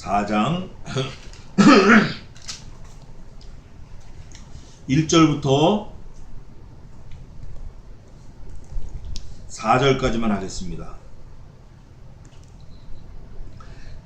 4장 1절부터 4절까지만 하겠습니다.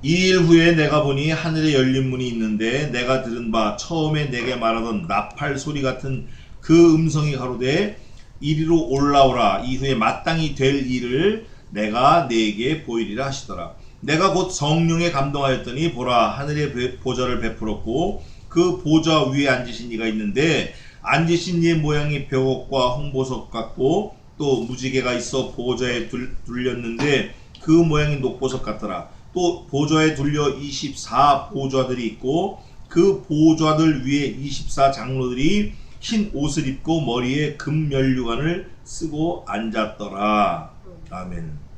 이일 후에 내가 보니 하늘에 열린 문이 있는데 내가 들은 바 처음에 내게 말하던 나팔 소리 같은 그 음성이 가로되 이리로 올라오라. 이후에 마땅히 될 일을 내가 네게 보이리라 하시더라. 내가 곧 성령에 감동하였더니 보라, 하늘의 보좌를 베풀었고 그 보좌 위에 앉으신 이가 있는데 앉으신 이의 모양이 벽옥과 홍보석 같고 또 무지개가 있어 보좌에 둘렸는데 그 모양이 녹보석 같더라. 또 보좌에 둘려 24 보좌들이 있고 그 보좌들 위에 24 장로들이 흰 옷을 입고 머리에 금면류관을 쓰고 앉았더라. 아멘.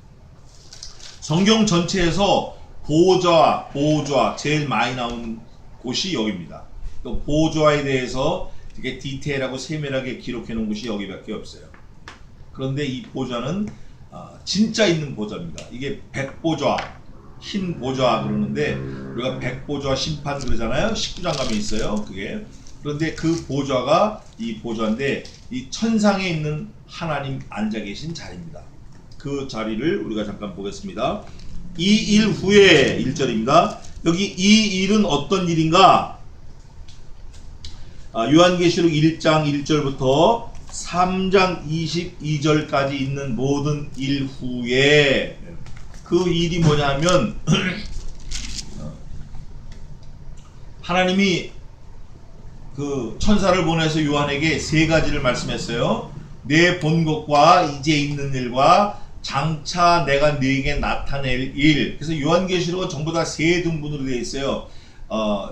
성경 전체에서 보좌 제일 많이 나온 곳이 여기입니다. 또 보좌에 대해서 되게 디테일하고 세밀하게 기록해 놓은 곳이 여기밖에 없어요. 그런데 이 보좌는 진짜 있는 보좌입니다. 이게 백보좌, 흰 보좌 그러는데 우리가 백보좌 심판 그러잖아요. 19장 가면 있어요. 그게. 그런데 그 보좌가 이 보좌인데 이 천상에 있는 하나님 앉아 계신 자리입니다. 그 자리를 우리가 잠깐 보겠습니다. 이 일 후에 1절입니다. 여기 이 일은 어떤 일인가? 요한계시록 1장 1절부터 3장 22절까지 있는 모든 일 후에 그 일이 뭐냐면 하나님이 그 천사를 보내서 요한에게 세 가지를 말씀했어요. 내 본 것과 이제 있는 일과 장차 내가 네게 나타낼 일. 그래서 요한계시록은 전부 다 세 등분으로 되어 있어요.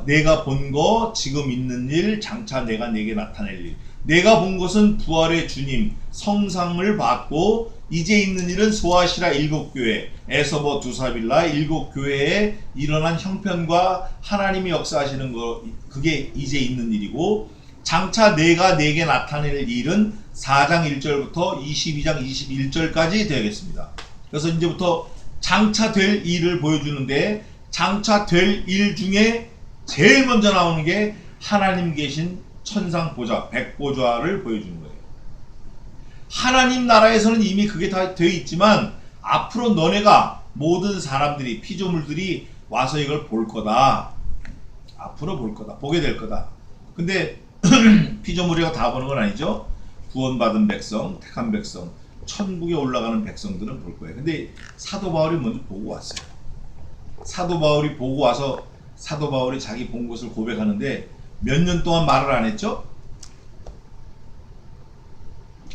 내가 본 거, 지금 있는 일, 장차 내가 네게 나타낼 일. 내가 본 것은 부활의 주님, 성삼을 받고 이제 있는 일은 소아시라 7교회, 에서버 두사빌라 7교회에 일어난 형편과 하나님이 역사하시는 거, 그게 이제 있는 일이고, 장차 내가 네게 나타낼 일은 4장 1절부터 22장 21절까지 되겠습니다. 그래서 이제부터 장차 될 일을 보여주는데, 장차 될 일 중에 제일 먼저 나오는 게 하나님 계신 천상 보좌, 백보좌를 보여주는 거예요. 하나님 나라에서는 이미 그게 다 되어 있지만 앞으로 너네가 모든 사람들이, 피조물들이 와서 이걸 볼 거다. 앞으로 볼 거다. 보게 될 거다. 근데 피조물이가 다 보는 건 아니죠. 구원받은 백성, 택한 백성, 천국에 올라가는 백성들은 볼 거예요. 근데 사도 바울이 먼저 보고 왔어요. 사도 바울이 보고 와서 사도 바울이 자기 본 것을 고백하는데 몇 년 동안 말을 안 했죠?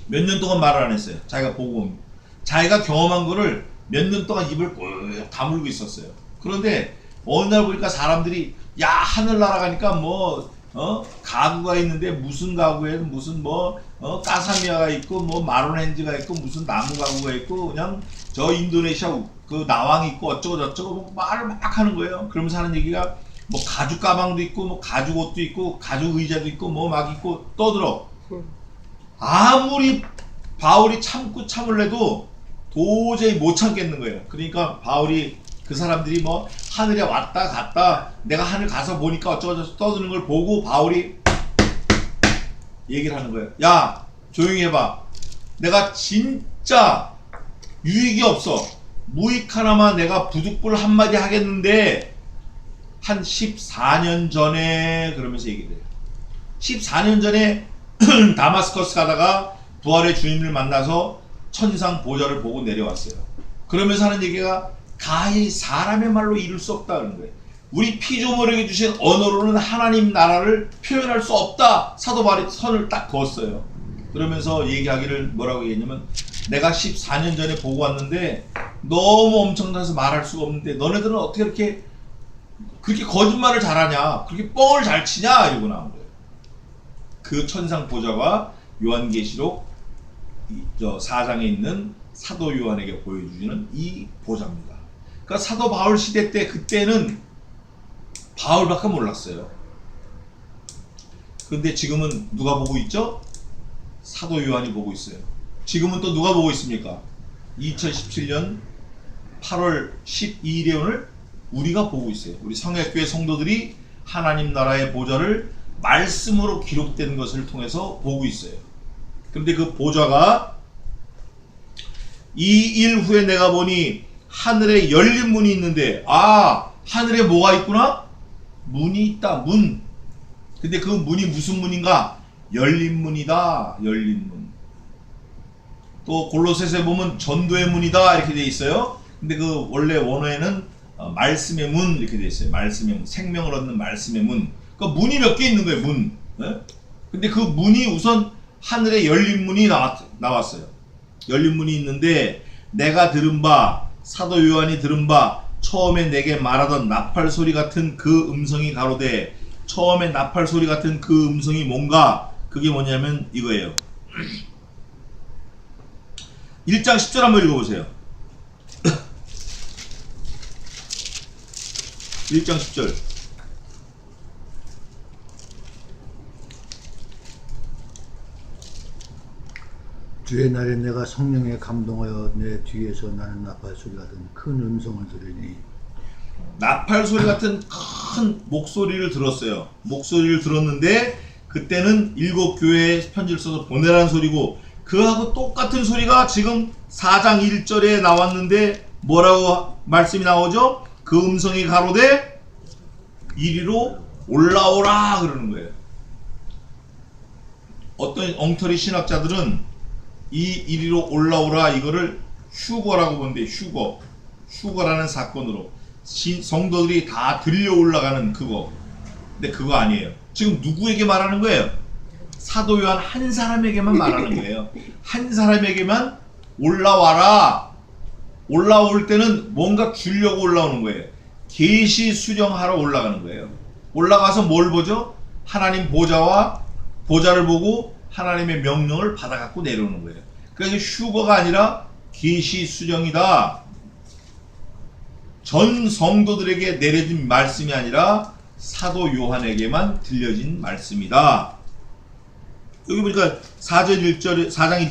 몇 년 동안 말을 안 했어요. 자기가 보고 자기가 경험한 거를 몇 년 동안 입을 꾹 다물고 있었어요. 그런데 어느 날 보니까 사람들이 야, 하늘 날아가니까 뭐 가구가 있는데 무슨 가구에 무슨 까사미아가 있고 뭐 마론헨지가 있고 무슨 나무 가구가 있고 그냥 저 인도네시아 그 나왕이 있고 어쩌고 저쩌고 뭐 말을 막 하는 거예요. 그러면서 하는 얘기가 뭐 가죽 가방도 있고 뭐 가죽 옷도 있고 가죽 의자도 있고 뭐 막 있고 떠들어. 아무리 바울이 참을래도 도저히 못 참겠는 거예요. 그러니까 바울이 그 사람들이 뭐 하늘에 왔다 갔다 내가 하늘 가서 보니까 어쩌고저쩌고 떠드는 걸 보고 바울이 얘기를 하는 거예요. 야, 조용히 해봐. 내가 진짜 유익이 없어. 무익 하나만 내가 부득불 한마디 하겠는데 한 14년 전에 그러면서 얘기를 해요. 14년 전에 다마스커스 가다가 부활의 주님을 만나서 천상 보좌를 보고 내려왔어요. 그러면서 하는 얘기가 가히 사람의 말로 이룰 수 없다는 거예요. 우리 피조물에게 주신 언어로는 하나님 나라를 표현할 수 없다. 사도 바울이 선을 딱 그었어요. 그러면서 얘기하기를 뭐라고 얘기했냐면 내가 14년 전에 보고 왔는데 너무 엄청나서 말할 수가 없는데 너네들은 어떻게 그렇게 거짓말을 잘하냐, 그렇게 뻥을 잘 치냐 이러고 나온 거예요. 그 천상 보좌가 요한계시록 4장에 있는 사도 요한에게 보여주는 이 보좌입니다. 그러니까 사도 바울 시대 때 그때는 바울밖에 몰랐어요. 근데 지금은 누가 보고 있죠? 사도 요한이 보고 있어요. 지금은 또 누가 보고 있습니까? 2017년 8월 12일에 오늘 우리가 보고 있어요. 우리 성약교회 성도들이 하나님 나라의 보좌를 말씀으로 기록된 것을 통해서 보고 있어요. 그런데 그 보좌가 이 일 후에 내가 보니 하늘에 열린 문이 있는데, 아, 하늘에 뭐가 있구나? 문이 있다. 문. 근데 그 문이 무슨 문인가? 열린 문이다. 열린 문. 또 골로새서에 보면 전도의 문이다 이렇게 돼 있어요. 근데 그 원래 원어에는 말씀의 문 이렇게 돼 있어요. 말씀의 문, 생명을 얻는 말씀의 문. 그 문이 몇 개 있는 거예요. 문. 네? 근데 그 문이 우선 하늘에 열린 문이 나왔어요. 열린 문이 있는데 내가 들은 바, 사도 요한이 들은 바, 처음에 내게 말하던 나팔 소리 같은 그 음성이 가로되, 처음에 나팔 소리 같은 그 음성이 뭔가? 그게 뭐냐면 이거예요. 1장 10절 한번 읽어보세요. 1장 10절. 주의 날에 내가 성령에 감동하여 내 뒤에서 나는 나팔 소리 같은 큰 음성을 들으니, 나팔 소리 같은 큰 목소리를 들었어요. 목소리를 들었는데 그때는 7교회에 편지를 써서 보내라는 소리고, 그하고 똑같은 소리가 지금 4장 1절에 나왔는데 뭐라고 말씀이 나오죠? 그 음성이 가로되 이리로 올라오라 그러는 거예요. 어떤 엉터리 신학자들은 이 이리로 올라오라 이거를 휴거라고 보는데, 휴거라는 사건으로 성도들이 다 들려 올라가는 그거. 근데 그거 아니에요. 지금 누구에게 말하는 거예요? 사도 요한 한 사람에게만 말하는 거예요. 한 사람에게만 올라와라. 올라올 때는 뭔가 주려고 올라오는 거예요. 계시 수령하러 올라가는 거예요. 올라가서 뭘 보죠? 하나님 보좌를 보고 하나님의 명령을 받아 갖고 내려오는 거예요. 그래서 휴거가 아니라 계시 수령이다. 전 성도들에게 내려진 말씀이 아니라 사도 요한에게만 들려진 말씀이다. 여기 보니까 4장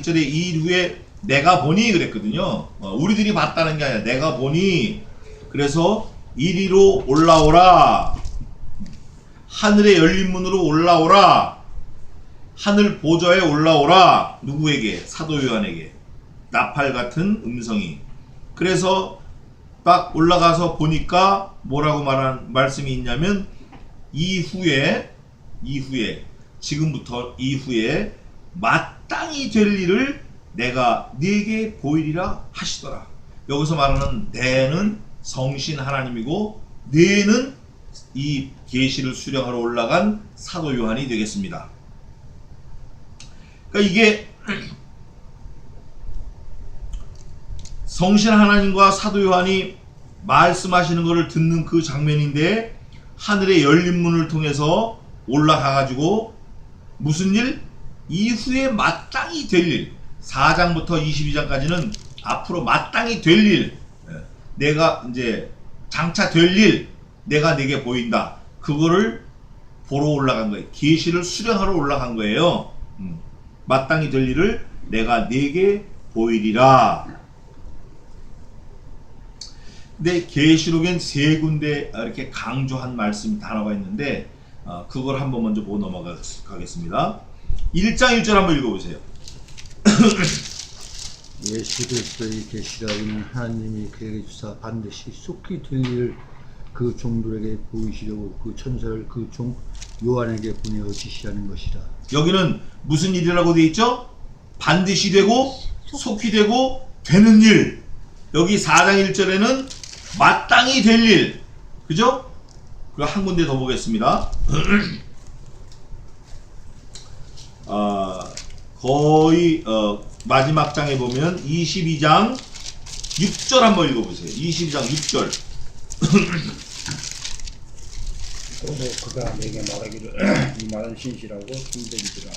1절에 이 일 후에 내가 보니 그랬거든요. 우리들이 봤다는 게 아니라 내가 보니. 그래서 이리로 올라오라. 하늘의 열린 문으로 올라오라. 하늘 보좌에 올라오라. 누구에게? 사도 요한에게. 나팔 같은 음성이. 그래서 딱 올라가서 보니까 뭐라고 말한 말씀이 있냐면, 이후에 지금부터 이후에 마땅히 될 일을 내가 네게 보이리라 하시더라. 여기서 말하는 내는 성신 하나님이고, 네는 이 계시를 수령하러 올라간 사도 요한이 되겠습니다. 그러니까 이게 성신 하나님과 사도 요한이 말씀하시는 것을 듣는 그 장면인데, 하늘의 열린 문을 통해서 올라가가지고 무슨 일? 이후에 마땅히 될 일. 4장부터 22장까지는 앞으로 마땅히 될 일, 내가 이제 장차 될 일, 내가 내게 보인다. 그거를 보러 올라간 거예요. 계시를 수령하러 올라간 거예요. 마땅히 될 일을 내가 내게 보이리라. 근데 계시록엔 3군데 이렇게 강조한 말씀 단어가 있는데, 그걸 한번 먼저 보고 넘어가겠습니다. 1장 1절 한번 읽어보세요. 예수 그리스도의 계시라고는 하나님이 그에게 주사 반드시 속히 될 일을 그 종들에게 보이시려고 그 천사를 그 종 요한에게 보내어 지시하는 것이라. 여기는 무슨 일이라고 되어 있죠? 반드시 되고 속히 되고 되는 일. 여기 4장 1절에는 마땅히 될 일. 그죠? 그리고 한 군데 더 보겠습니다. 거의 마지막 장에 보면 22장 6절 한번 읽어보세요. 22장 6절. 또 그가 내게 말하기를 이 말은 신실하고 참되리라.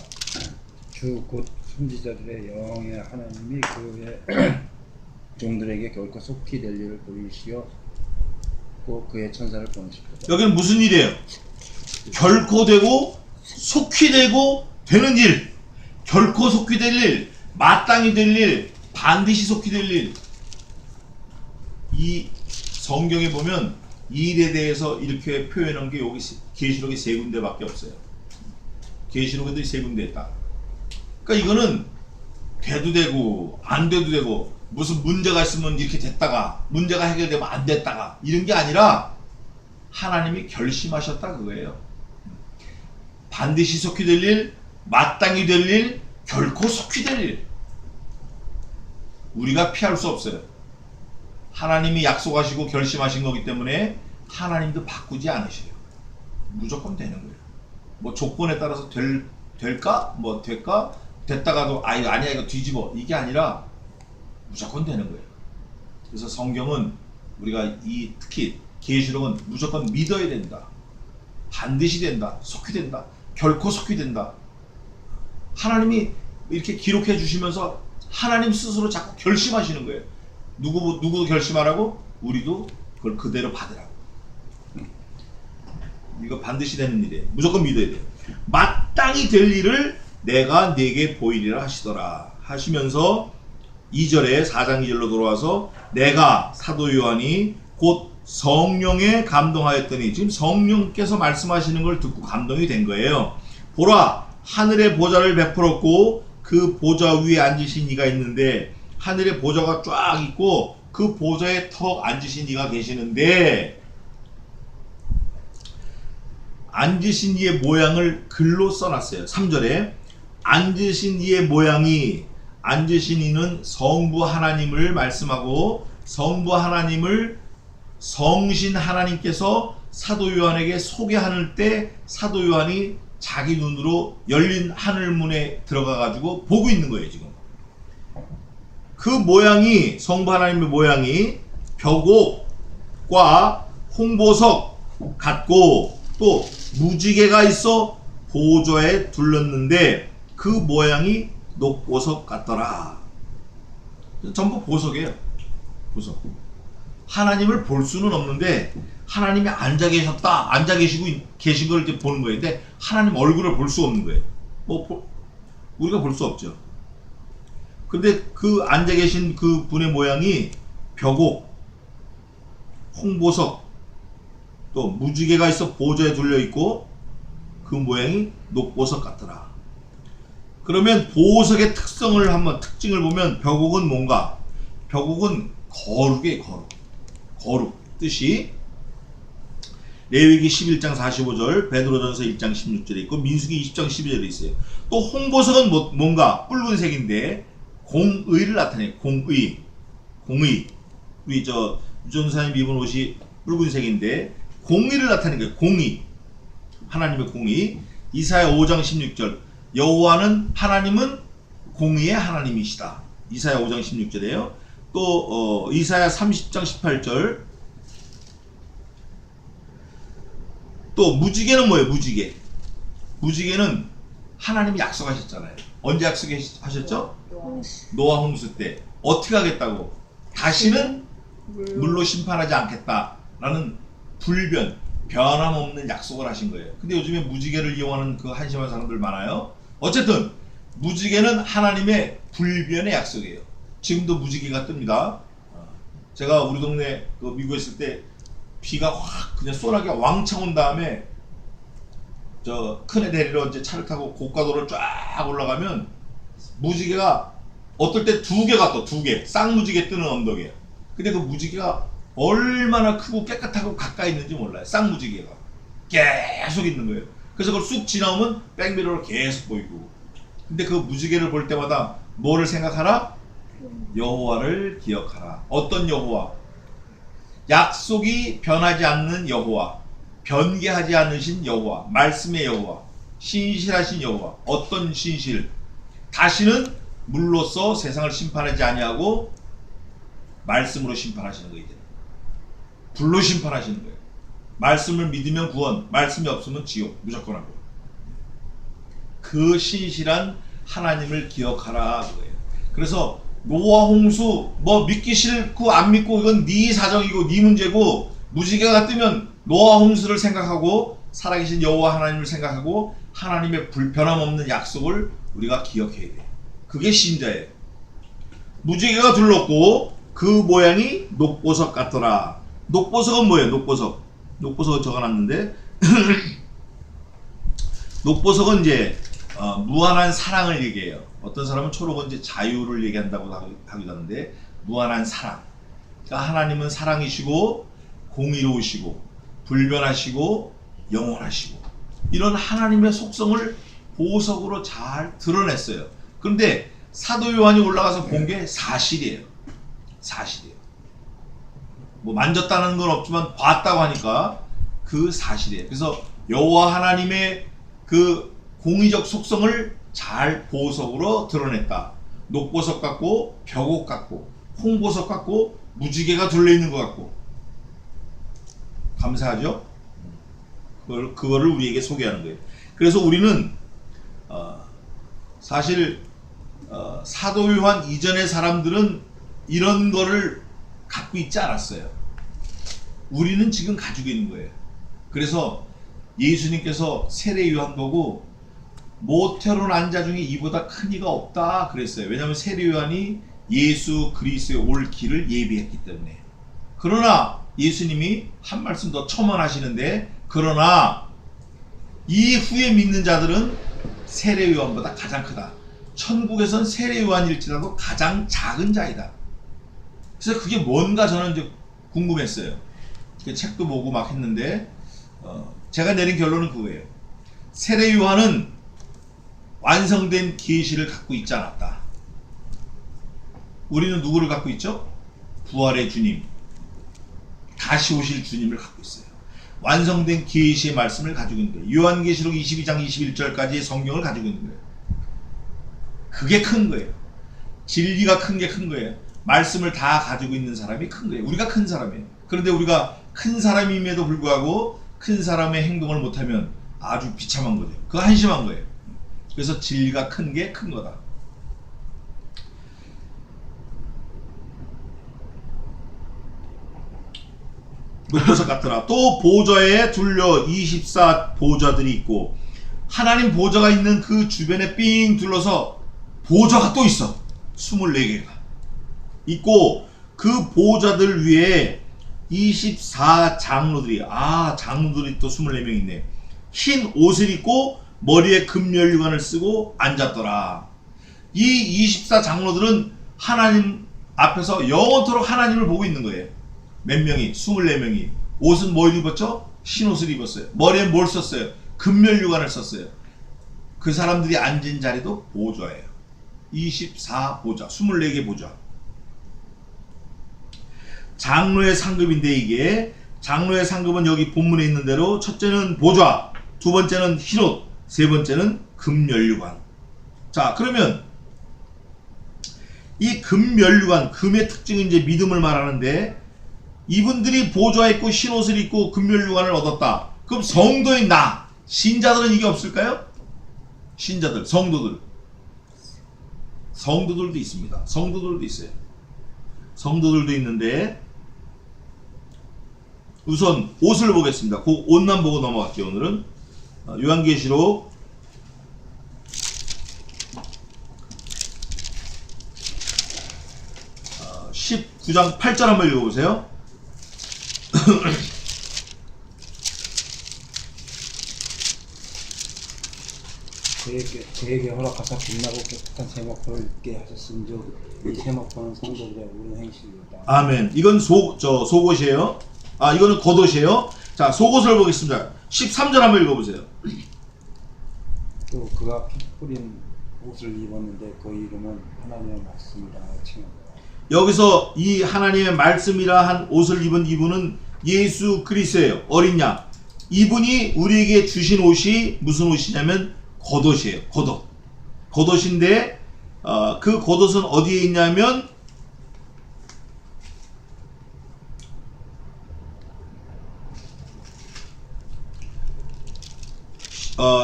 주 곧 선지자들의 영의 하나님이 그의 종들에게 결코 속히 될 일을 보이시어 꼭 그의 천사를 보내실 거다. 여기는 무슨 일이에요? 결코 되고 속히 되고 되는 일. 결코 속히 될 일, 마땅히 될 일, 반드시 속히 될 일. 이 성경에 보면 이 일에 대해서 이렇게 표현한 게 여기 계시록에 3군데밖에 없어요. 계시록에도 3군데 있다. 그러니까 이거는 돼도 되고 안 돼도 되고 무슨 문제가 있으면 이렇게 됐다가 문제가 해결되면 안 됐다가 이런 게 아니라 하나님이 결심하셨다 그거예요. 반드시 속히 될 일, 마땅히 될 일, 결코 속히 될 일. 우리가 피할 수 없어요. 하나님이 약속하시고 결심하신 거기 때문에 하나님도 바꾸지 않으셔요. 무조건 되는 거예요. 뭐 조건에 따라서 될까? 뭐 될까? 됐다가도 이거 아니야 이거 뒤집어 이게 아니라 무조건 되는 거예요. 그래서 성경은 우리가 특히 계시록은 무조건 믿어야 된다. 반드시 된다. 속히 된다. 결코 속히 된다. 하나님이 이렇게 기록해 주시면서 하나님 스스로 자꾸 결심하시는 거예요. 누구도 결심하라고? 우리도 그걸 그대로 받으라고. 이거 반드시 되는 일이에요. 무조건 믿어야 돼요. 마땅히 될 일을 내가 네게 보이리라 하시더라 하시면서 2절에 4장 2절로 돌아와서 내가 사도 요한이 곧 성령에 감동하였더니 지금 성령께서 말씀하시는 걸 듣고 감동이 된 거예요. 보라 하늘의 보좌를 베풀었고 그 보좌 위에 앉으신 이가 있는데 하늘의 보좌가 쫙 있고 그 보좌에 턱 앉으신 이가 계시는데 앉으신 이의 모양을 글로 써놨어요. 3절에 앉으신 이의 모양이 앉으신 이는 성부 하나님을 말씀하고 성부 하나님을 성신 하나님께서 사도 요한에게 소개하는 때 사도 요한이 자기 눈으로 열린 하늘문에 들어가 가지고 보고 있는 거예요. 지금 그 모양이 성부 하나님의 모양이 벽옥과 홍보석 같고 또 무지개가 있어 보좌에 둘렀는데 그 모양이 녹보석 같더라. 전부 보석이에요. 보석. 하나님을 볼 수는 없는데 하나님이 앉아 계셨다, 앉아 계신 걸 이렇게 보는 거예요. 근데 하나님 얼굴을 볼 수 없는 거예요. 우리가 볼 수 없죠. 근데 그 앉아 계신 그 분의 모양이 벽옥, 홍보석, 또 무지개가 있어 보좌에 둘려 있고 그 모양이 녹보석 같더라. 그러면 보석의 특징을 보면 벽옥은 뭔가? 벽옥은 거룩이에요. 거룩 뜻이 레위기 11장 45절, 베드로전서 1장 16절에 있고 민수기 20장 12절에 있어요. 또 홍보석은 뭔가? 붉은색인데 공의를 나타내요. 공의. 우리 유전사님 입은 옷이 붉은색인데 공의를 나타내는 거예요. 공의. 하나님의 공의. 이사야 5장 16절. 여호와는 하나님은 공의의 하나님이시다. 이사야 5장 16절에요. 또 이사야 30장 18절. 또 무지개는 뭐예요? 무지개는 하나님이 약속하셨잖아요. 언제 약속하셨죠? 노아 홍수 때. 어떻게 하겠다고? 다시는 물로 심판하지 않겠다라는 변함없는 약속을 하신 거예요. 근데 요즘에 무지개를 이용하는 그 한심한 사람들 많아요. 어쨌든 무지개는 하나님의 불변의 약속이에요. 지금도 무지개가 뜹니다. 제가 우리 동네 미국에 있을 때 비가 확 그냥 쏘나게 왕창 온 다음에 저 큰애 데리러 이제 차를 타고 고가도를 쫙 올라가면 무지개가 어떨 때 2개가 떠, 2개. 쌍무지개 뜨는 언덕이에요. 근데 그 무지개가 얼마나 크고 깨끗하고 가까이 있는지 몰라요. 쌍무지개가 계속 있는 거예요. 그래서 그걸 쑥 지나오면 백미러로 계속 보이고. 근데 그 무지개를 볼 때마다 뭐를 생각하라? 여호와를 기억하라. 어떤 여호와? 약속이 변하지 않는 여호와, 변개하지 않으신 여호와, 말씀의 여호와, 신실하신 여호와. 어떤 신실? 다시는 물로써 세상을 심판하지 아니하고 말씀으로 심판하시는 거예요. 불로 심판하시는 거예요. 말씀을 믿으면 구원, 말씀이 없으면 지옥, 무조건 하고. 그 신실한 하나님을 기억하라 그거예요. 그래서 노아 홍수 믿기 싫고 안 믿고 이건 네 사정이고 네 문제고 무지개가 뜨면 노아 홍수를 생각하고 살아계신 여호와 하나님을 생각하고 하나님의 변함없는 약속을 우리가 기억해야 돼. 그게 신자예요. 무지개가 둘렀고 그 모양이 녹보석 같더라. 녹보석은 뭐예요? 녹보석은 적어놨는데 녹보석은 이제 무한한 사랑을 얘기해요. 어떤 사람은 초록은 이제 자유를 얘기한다고 하기도 하는데 무한한 사랑. 그러니까 하나님은 사랑이시고 공의로우시고 불변하시고 영원하시고 이런 하나님의 속성을 보석으로 잘 드러냈어요. 그런데 사도 요한이 올라가서 본 게 사실이에요. 뭐 만졌다는 건 없지만 봤다고 하니까 그 사실이에요. 그래서 여호와 하나님의 그 공의적 속성을 잘 보석으로 드러냈다. 녹보석 같고 벽옥 같고 홍보석 같고 무지개가 둘러있는 것 같고 감사하죠? 그거를 우리에게 소개하는 거예요. 그래서 우리는 사실 사도 요한 이전의 사람들은 이런 거를 갖고 있지 않았어요. 우리는 지금 가지고 있는 거예요. 그래서 예수님께서 세례 요한 보고 모태로 난 자 중에 이보다 큰 이가 없다 그랬어요. 왜냐하면 세례 요한이 예수 그리스도의 올 길을 예비했기 때문에. 그러나 예수님이 한 말씀 더 첨언하시는데 그러나 이후에 믿는 자들은 세례 요한보다 가장 크다. 천국에선 세례 요한일지라도 가장 작은 자이다. 그래서 그게 뭔가 저는 이제 궁금했어요. 그 책도 보고 막 했는데 제가 내린 결론은 그거예요. 세례 요한은 완성된 계시를 갖고 있지 않았다. 우리는 누구를 갖고 있죠? 부활의 주님, 다시 오실 주님을 갖고 있어요. 완성된 계시의 말씀을 가지고 있는 거예요. 요한계시록 22장 21절까지의 성경을 가지고 있는 거예요. 그게 큰 거예요. 진리가 큰 게 큰 거예요. 말씀을 다 가지고 있는 사람이 큰 거예요. 우리가 큰 사람이에요. 그런데 우리가 큰 사람임에도 불구하고 큰 사람의 행동을 못하면 아주 비참한 거죠. 그거 한심한 거예요. 그래서 진리가 큰 게 큰 거다. 녹보석 같더라. 또 보좌에 둘려 24 보좌들이 있고 하나님 보좌가 있는 그 주변에 삥 둘러서 보좌가 또 있어. 24개가 있고 그 보좌들 위에 24 장로들이 장로들이 또 24명 있네. 흰 옷을 입고 머리에 금면류관을 쓰고 앉았더라. 이 24 장로들은 하나님 앞에서 영원토록 하나님을 보고 있는 거예요. 몇 명이? 24명이. 옷은 뭘 입었죠? 흰 옷을 입었어요. 머리에 뭘 썼어요? 금면류관을 썼어요. 그 사람들이 앉은 자리도 보좌예요. 24 보좌, 24개 보좌. 장로의 상급인데 이게 장로의 상급은 여기 본문에 있는 대로 첫째는 보좌, 두 번째는 흰옷, 세 번째는 금면류관. 자, 그러면 이 금면류관, 금의 특징은 이제 믿음을 말하는데 이분들이 보좌에 있고 흰옷을 입고 금면류관을 얻었다. 그럼 성도인 나, 신자들은 이게 없을까요? 신자들, 성도들도 있습니다. 성도들도 있어요. 성도들도 있는데 우선 옷을 보겠습니다. 그 옷만 보고 넘어갈게요. 오늘은 요한계시록 19장 8절 한번 읽어보세요. 그에게 허락하사 빛나고 깨끗한 세마포를 입게 하셨은즉 이 세마포는 성도들의 옳은 행실이다. 아멘. 이건 속옷이에요. 이거는 겉옷이에요. 자, 속옷을 보겠습니다. 13절 한번 읽어보세요. 또 그가 피 뿌린 옷을 입었는데 그 이름은 하나님의 말씀이라 칭한다. 여기서 이 하나님의 말씀이라 한 옷을 입은 이분은 예수 그리스도예요. 어린 양. 이분이 우리에게 주신 옷이 무슨 옷이냐면 겉옷이에요. 겉옷인데 그 겉옷은 어디에 있냐면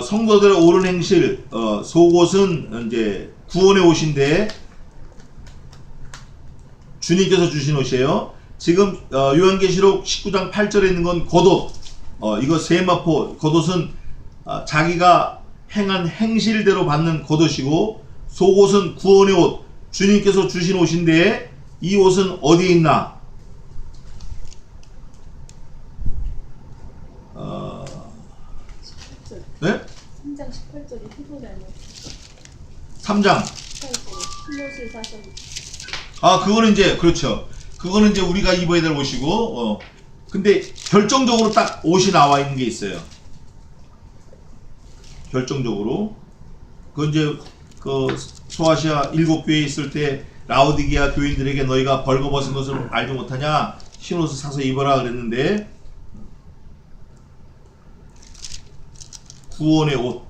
성도들의 옳은 행실, 속옷은 이제 구원의 옷인데 주님께서 주신 옷이에요. 지금 요한계시록 19장 8절에 있는 건 겉옷. 이거 세마포. 겉옷은 자기가 행한 행실대로 받는 겉옷이고 속옷은 구원의 옷. 주님께서 주신 옷인데 이 옷은 어디에 있나? 네? 3장 18절에 희도 닮은 3장. 18절에 흰옷을 사셨. 아, 그거는 이제 그렇죠. 그거는 이제 우리가 입어야 될 옷이고, 근데 결정적으로 딱 옷이 나와 있는 게 있어요. 결정적으로. 그 이제 그 소아시아 7교회에 있을 때 라오디게아 교인들에게 너희가 벌거벗은 것을 알지 못하냐? 흰옷을 사서 입어라 그랬는데, 구원의 옷.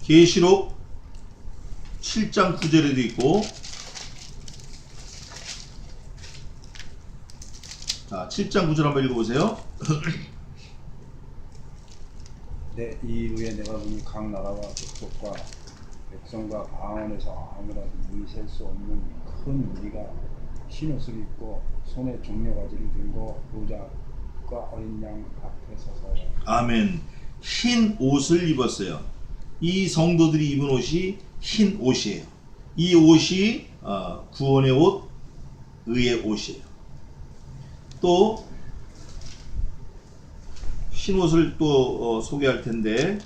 계시록 7장 9절에도 있고, 자, 7장 9절 한번 읽어보세요. 내 이후에 내가 보니 각 나라와 족속과 백성과 방언에서 아무라도 눈이 셀 수 없는 큰 무리가 흰옷을 입고 손에 종려가지를 들고 보좌과 어린 양 앞에 서서 아멘. 흰 옷을 입었어요. 이 성도들이 입은 옷이 흰 옷이에요. 이 옷이 구원의 옷, 의의 옷이에요. 또 흰 옷을 또 소개할 텐데,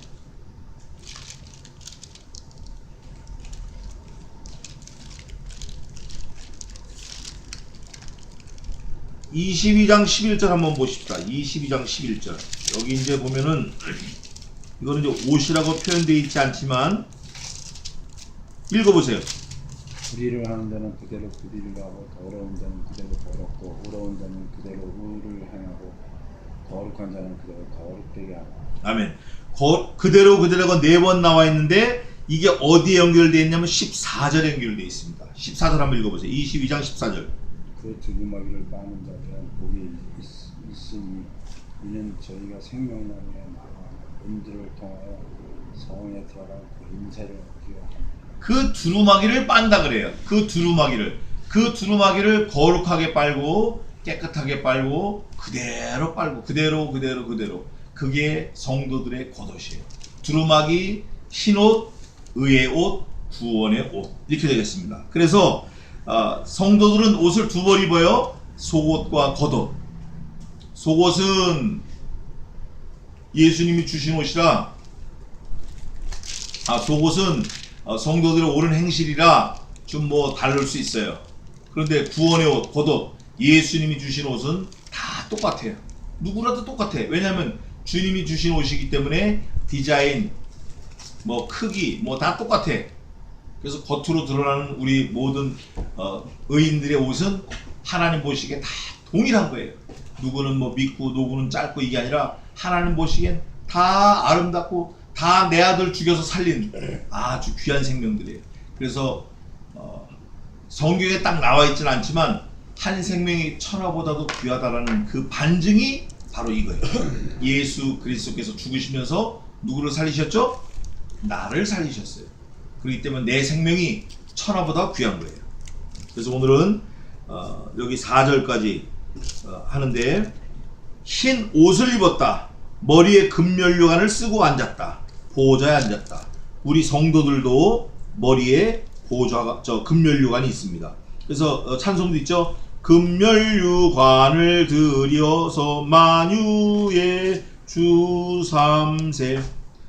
(22장 11절) 한번 보십시다. 22장 11절. 여기 이제 보면은 이거는 이제 옷이라고 표현되어 있지 않지만 읽어보세요. 불의를 하는 자는 그대로 불의를 하고 더러운 자는 그대로 더럽고 의로운 자는 그대로 의를 행하고 거룩한 자는 그대로 거룩되게 하고. 아멘. 그대로가 4번 나와 있는데 이게 어디에 연결되어 있냐면 14절에 연결되어 있습니다. 14절 한번 읽어보세요. 22장 14절. 그 두루마기를 빠는 자들은 복이 있으니 이는 저희가 생명나무에 나와 은들을 통하여 성에 들어가 그 인세를 얻으려 합니다. 그 두루마기를 빤다 그래요. 그 두루마기를 거룩하게 빨고 깨끗하게 빨고 그대로 빨고 그대로 그게 성도들의 겉옷이에요. 두루마기, 흰옷, 의의 옷, 구원의 옷, 이렇게 되겠습니다. 그래서 성도들은 옷을 두 벌 입어요. 속옷과 겉옷. 속옷은 예수님이 주신 옷이라, 속옷은 성도들의 옳은 행실이라 좀 뭐 다를 수 있어요. 그런데 구원의 옷, 겉옷, 예수님이 주신 옷은 다 똑같아요. 누구라도 똑같아. 왜냐하면 주님이 주신 옷이기 때문에 디자인, 뭐 크기, 뭐 다 똑같아. 그래서 겉으로 드러나는 우리 모든 의인들의 옷은 하나님 보시기에 다 동일한 거예요. 누구는 뭐 믿고 누구는 짧고 이게 아니라 하나님 보시기엔 다 아름답고 다 내 아들 죽여서 살린 아주 귀한 생명들이에요. 그래서 성경에 딱 나와 있지는 않지만 한 생명이 천하보다도 귀하다라는 그 반증이 바로 이거예요. 예수 그리스도께서 죽으시면서 누구를 살리셨죠? 나를 살리셨어요. 그렇기 때문에 내 생명이 천하보다 귀한 거예요. 그래서 오늘은 여기 4절까지 하는데, 흰 옷을 입었다. 머리에 금면류관을 쓰고 앉았다. 보호자에 앉았다. 우리 성도들도 머리에 금면류관이 있습니다. 그래서 찬송도 있죠. 금면류관을 들여서 만유의 주 삼세